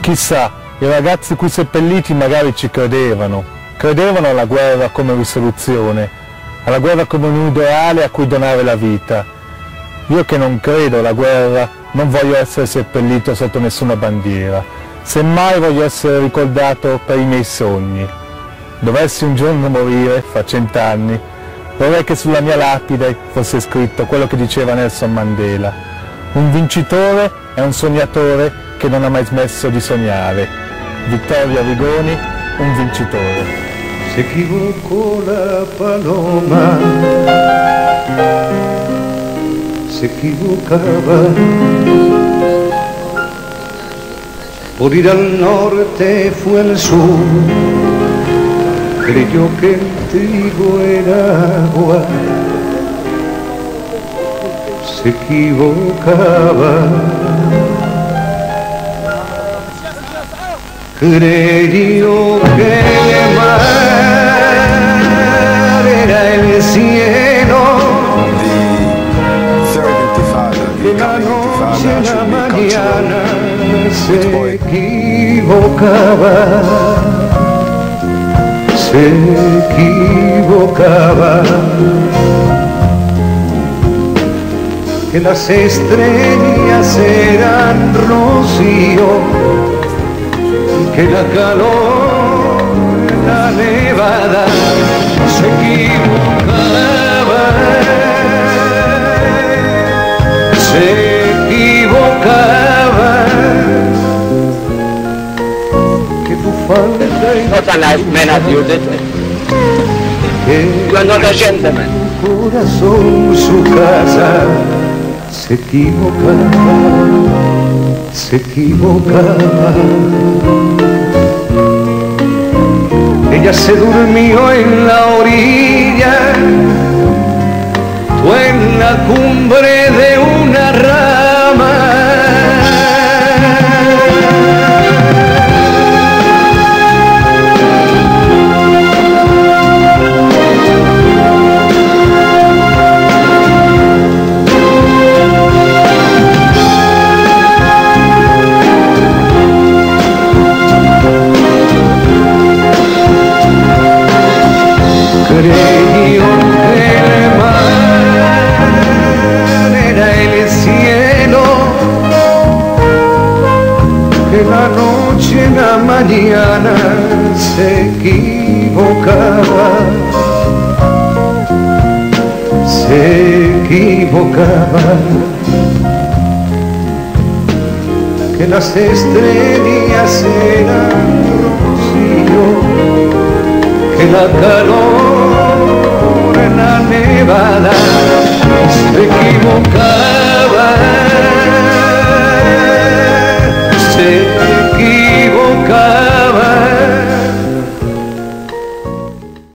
Chissà, i ragazzi qui seppelliti magari ci credevano alla guerra come risoluzione, alla guerra come un ideale a cui donare la vita. Io che non credo alla guerra non voglio essere seppellito sotto nessuna bandiera, semmai voglio essere ricordato per i miei sogni. Dovessi un giorno morire, fra 100 anni, vorrei che sulla mia lapide fosse scritto quello che diceva Nelson Mandela: un vincitore è un sognatore che non ha mai smesso di sognare. Vittorio Arrigoni, un vincitore. Se equivocó la paloma, se equivocaba por ir al norte, fue al sur, creyó que el trigo era agua, se equivocaba. Creyó que el mar era el cielo, de la noche a la mañana se equivocaba, se equivocaba. Que las estrellas eran rocío, que la calor, la nevada se equivocaba, se equivocaba, que tu falta y Not a nice man as you did. You are not a gentleman. tu corazón, su casa, se equivocaba, se equivocaba. Ella se durmió en la orilla, tú en la cumbre de una rama. Creyó que el mar era el cielo, que la noche en la mañana se equivocaba, se equivocaba, que las estrellas eran rocío, que la calor en la nevada